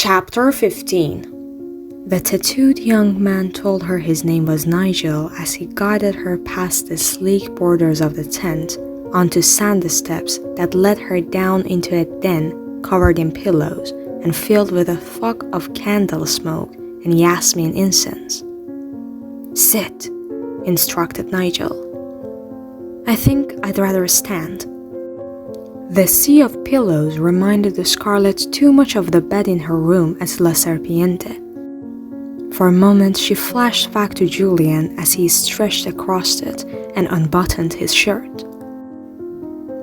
Chapter 15. The tattooed young man told her his name was Nigel as he guided her past the sleek borders of the tent onto sandy steps that led her down into a den covered in pillows and filled with a fog of candle smoke and jasmine incense. "Sit," instructed Nigel. "I think I'd rather stand." The sea of pillows reminded the Scarlet too much of the bed in her room as La Serpiente. For a moment, she flashed back to Julian as he stretched across it and unbuttoned his shirt.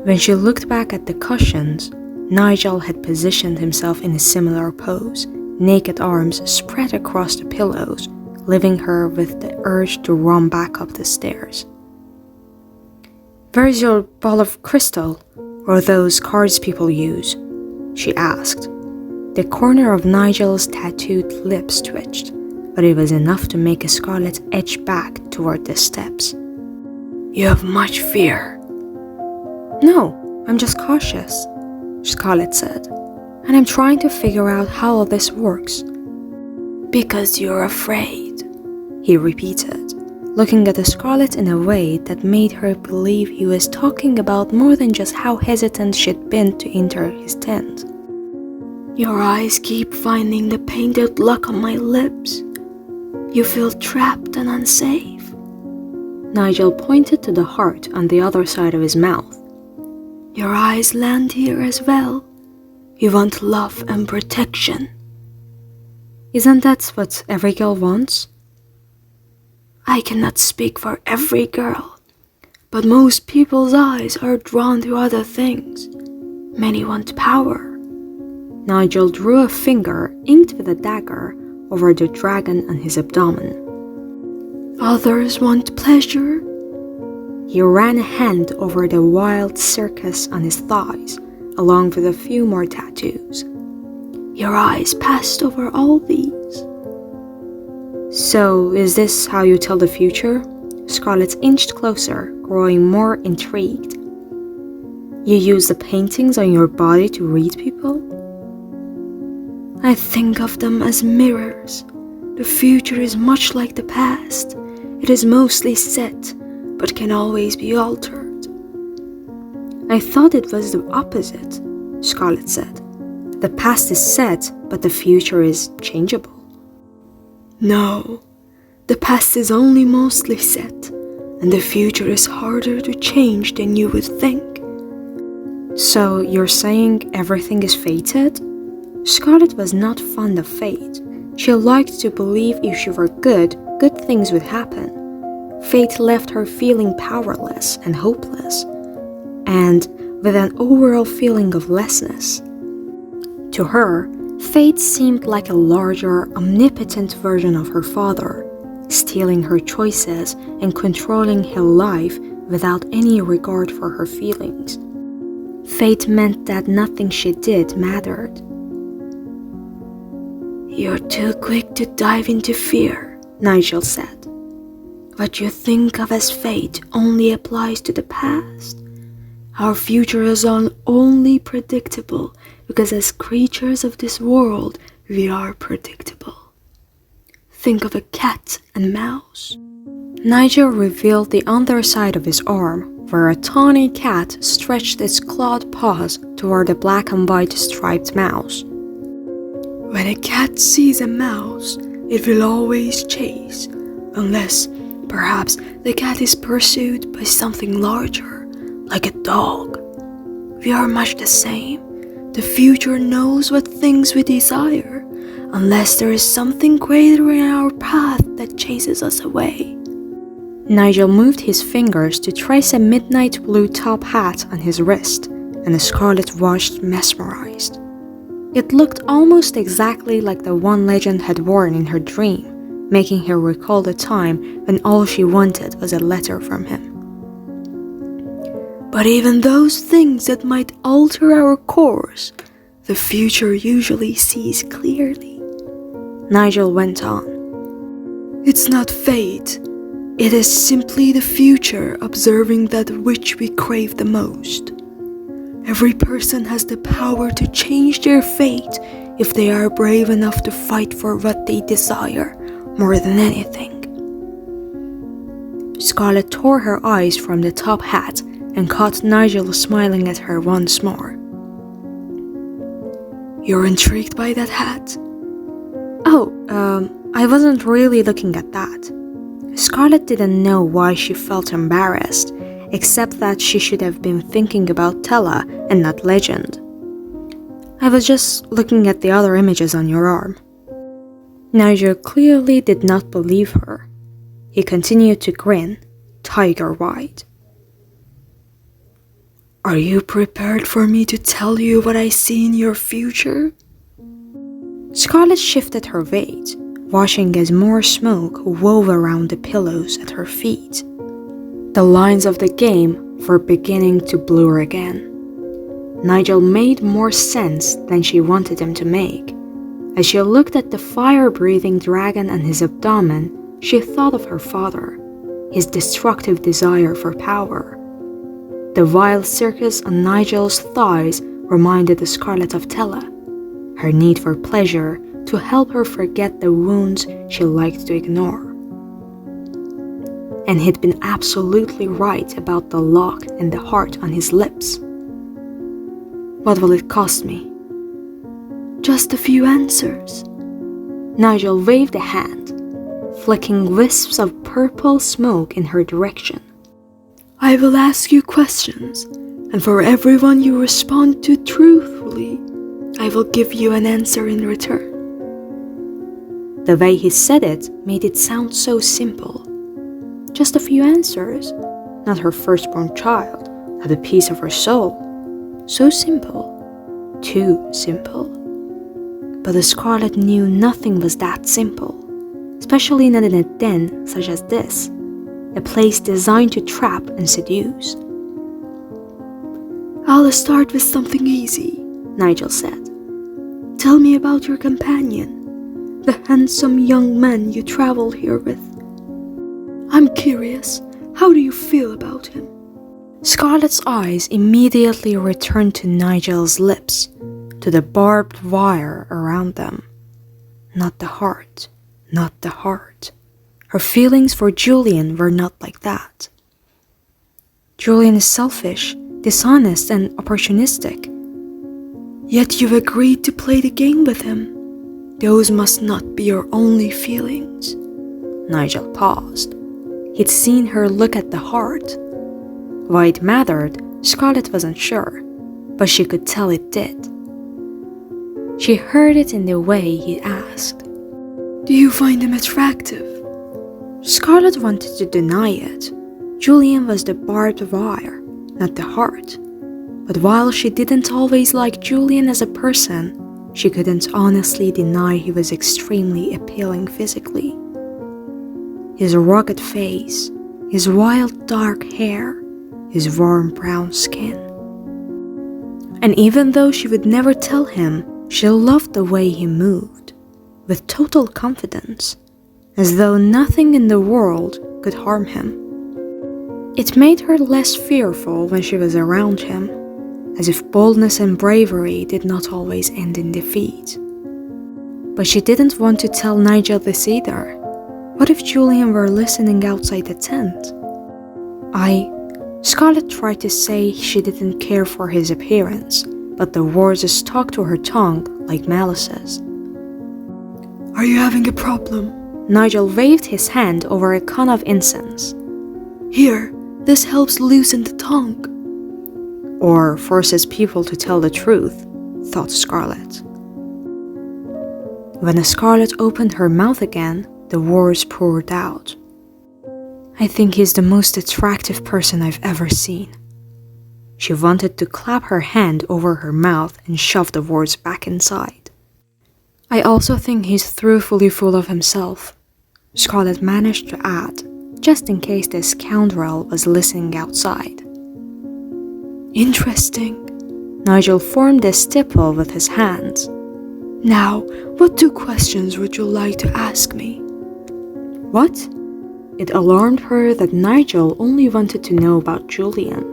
When she looked back at the cushions, Nigel had positioned himself in a similar pose, naked arms spread across the pillows, leaving her with the urge to run back up the stairs. "Where's your ball of crystal, or those cards people use?" she asked. The corner of Nigel's tattooed lips twitched, but it was enough to make a Scarlet edge back toward the steps. "You have much fear." "No, I'm just cautious," Scarlet said, "and I'm trying to figure out how all this works." "Because you're afraid," he repeated, looking at the Scarlet in a way that made her believe he was talking about more than just how hesitant she'd been to enter his tent. "Your eyes keep finding the painted lock on my lips. You feel trapped and unsafe." Nigel pointed to the heart on the other side of his mouth. "Your eyes land here as well. You want love and protection." "Isn't that what every girl wants?" "I cannot speak for every girl, but most people's eyes are drawn to other things. Many want power." Nigel drew a finger, inked with a dagger, over the dragon on his abdomen. "Others want pleasure." He ran a hand over the wild circus on his thighs, along with a few more tattoos. "Your eyes passed over all these." "So, is this how you tell the future?" Scarlet inched closer, growing more intrigued. "You use the paintings on your body to read people?" "I think of them as mirrors. The future is much like the past. It is mostly set, but can always be altered." "I thought it was the opposite," Scarlet said. "The past is set, but the future is changeable." "No, the past is only mostly set, and the future is harder to change than you would think." "So you're saying everything is fated?" Scarlet was not fond of fate. She liked to believe if she were good, good things would happen. Fate left her feeling powerless and hopeless, and with an overall feeling of lessness. To her, fate seemed like a larger, omnipotent version of her father, stealing her choices and controlling her life without any regard for her feelings. Fate meant that nothing she did mattered. "You're too quick to dive into fear," Nigel said. "What you think of as fate only applies to the past. Our future is only predictable because as creatures of this world, we are predictable. Think of a cat and mouse." Nigel revealed the underside of his arm, where a tawny cat stretched its clawed paws toward a black and white striped mouse. "When a cat sees a mouse, it will always chase, unless perhaps the cat is pursued by something larger, like a dog. We are much the same. The future knows what things we desire, unless there is something greater in our path that chases us away." Nigel moved his fingers to trace a midnight blue top hat on his wrist, and the Scarlet watched mesmerized. It looked almost exactly like the one Legend had worn in her dream, making her recall the time when all she wanted was a letter from him. "But even those things that might alter our course, the future usually sees clearly," Nigel went on. "It's not fate. It is simply the future observing that which we crave the most. Every person has the power to change their fate if they are brave enough to fight for what they desire more than anything. Scarlett tore her eyes from the top hat and caught Nigel smiling at her once more. You're intrigued by that hat? Oh, I wasn't really looking at that. Scarlett didn't know why she felt embarrassed, except that she should have been thinking about Tella and not Legend. I was just looking at the other images on your arm. Nigel clearly did not believe her. He continued to grin, tiger-wide. Are you prepared for me to tell you what I see in your future? Scarlett shifted her weight, watching as more smoke wove around the pillows at her feet. The lines of the game were beginning to blur again. Nigel made more sense than she wanted him to make. As she looked at the fire-breathing dragon on his abdomen, she thought of her father, his destructive desire for power. The wild circus on Nigel's thighs reminded Scarlett of Tella, her need for pleasure to help her forget the wounds she liked to ignore. And he'd been absolutely right about the lock and the heart on his lips. What will it cost me? Just a few answers. Nigel waved a hand, flicking wisps of purple smoke in her direction. I will ask you questions, and for every one you respond to truthfully, I will give you an answer in return. The way he said it made it sound so simple. Just a few answers, not her firstborn child, not a piece of her soul. So simple, too simple. But the Scarlett knew nothing was that simple, especially not in a den such as this, a place designed to trap and seduce. I'll start with something easy, Nigel said. Tell me about your companion, the handsome young man you traveled here with. I'm curious, how do you feel about him? Scarlett's eyes immediately returned to Nigel's lips, to the barbed wire around them. Not the heart, not the heart. Her feelings for Julian were not like that. Julian is selfish, dishonest, and opportunistic. Yet you've agreed to play the game with him. Those must not be your only feelings. Nigel paused. He'd seen her look at the heart. Why it mattered, Scarlett wasn't sure, but she could tell it did. She heard it in the way he asked. Do you find him attractive? Scarlett wanted to deny it. Julian was the barbed wire, not the heart. But while she didn't always like Julian as a person, she couldn't honestly deny he was extremely appealing physically. His rugged face, his wild dark hair, his warm brown skin. And even though she would never tell him, she loved the way he moved, with total confidence, as though nothing in the world could harm him. It made her less fearful when she was around him, as if boldness and bravery did not always end in defeat. But she didn't want to tell Nigel this either. What if Julian were listening outside the tent? Scarlett tried to say she didn't care for his appearance, but the words stuck to her tongue like malices. Are you having a problem? Nigel waved his hand over a cone of incense. Here, this helps loosen the tongue. Or forces people to tell the truth, thought Scarlett. When Scarlett opened her mouth again, the words poured out. I think he's the most attractive person I've ever seen. She wanted to clap her hand over her mouth and shove the words back inside. I also think he's truthfully full of himself, Scarlett managed to add, just in case the scoundrel was listening outside. Interesting. Nigel formed a stipple with his hands. Now, what 2 questions would you like to ask me? What? It alarmed her that Nigel only wanted to know about Julian.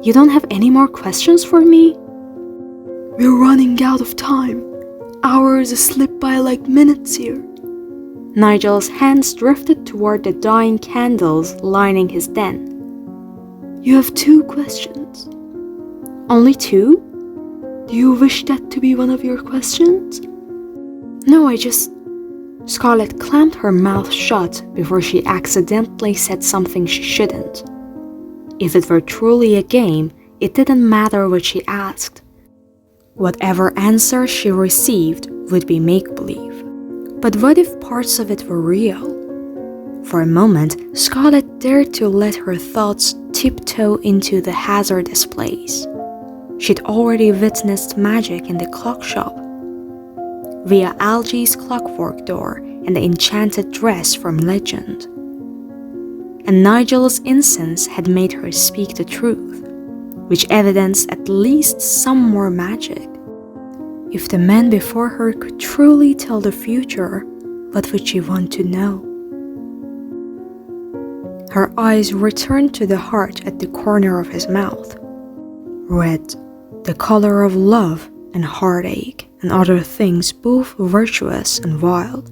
You don't have any more questions for me? We're running out of time. Hours slip by like minutes here. Nigel's hands drifted toward the dying candles lining his den. You have 2 questions. Only 2? Do you wish that to be one of your questions? No, Scarlett clamped her mouth shut before she accidentally said something she shouldn't. If it were truly a game, it didn't matter what she asked. Whatever answer she received would be make-believe. But what if parts of it were real? For a moment, Scarlett dared to let her thoughts tiptoe into the hazardous place. She'd already witnessed magic in the clock shop, via Algie's clockwork door and the enchanted dress from legend. And Nigel's incense had made her speak the truth, which evidenced at least some more magic. If the man before her could truly tell the future, what would she want to know? Her eyes returned to the heart at the corner of his mouth. Red, the color of love and heartache and other things both virtuous and wild.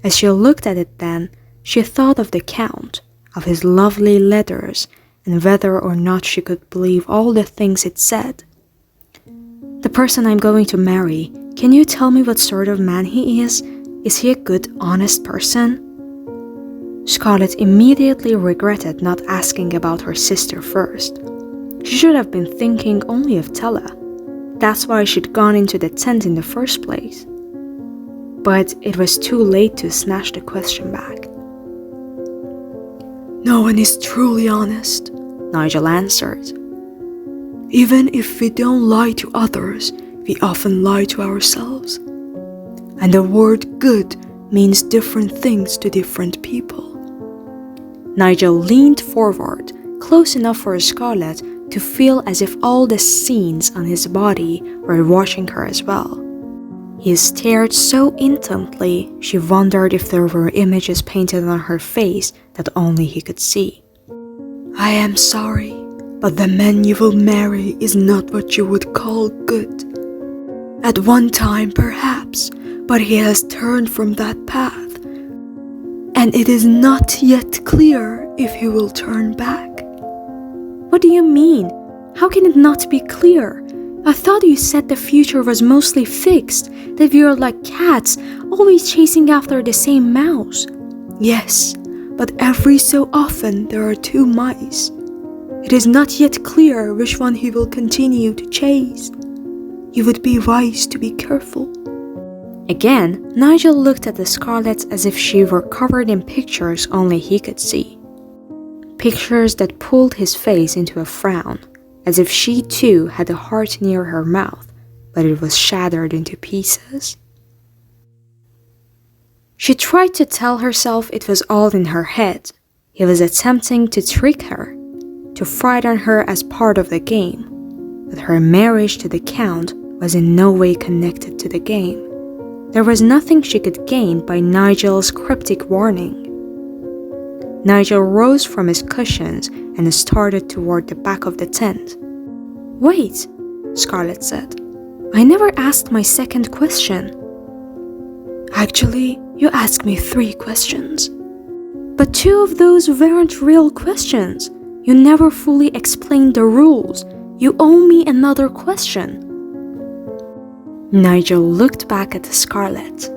As she looked at it then, she thought of the Count, of his lovely letters, and whether or not she could believe all the things it said. The person I'm going to marry, can you tell me what sort of man he is? Is he a good, honest person? Scarlett immediately regretted not asking about her sister first. She should have been thinking only of Tella. That's why she'd gone into the tent in the first place. But it was too late to snatch the question back. No one is truly honest, Nigel answered. Even if we don't lie to others, we often lie to ourselves. And the word good means different things to different people. Nigel leaned forward, close enough for Scarlett to feel as if all the scenes on his body were watching her as well. He stared so intently, she wondered if there were images painted on her face that only he could see. I am sorry, but the man you will marry is not what you would call good. At one time, perhaps, but he has turned from that path. And it is not yet clear if he will turn back. What do you mean? How can it not be clear? I thought you said the future was mostly fixed, that we are like cats, always chasing after the same mouse. Yes, but every so often there are 2 mice. It is not yet clear which one he will continue to chase. You would be wise to be careful. Again, Nigel looked at the Scarlett as if she were covered in pictures only he could see. Pictures that pulled his face into a frown, as if she too had a heart near her mouth, but it was shattered into pieces. She tried to tell herself it was all in her head. He was attempting to trick her, to frighten her as part of the game, but her marriage to the Count was in no way connected to the game. There was nothing she could gain by Nigel's cryptic warning. Nigel rose from his cushions and started toward the back of the tent. Wait, Scarlett said. I never asked my second question. Actually, you asked me 3 questions. But 2 of those weren't real questions. You never fully explained the rules. You owe me another question. Nigel looked back at the Scarlett.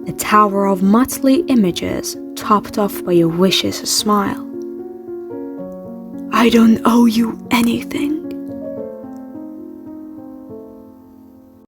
A tower of motley images topped off by a vicious smile. I don't owe you anything.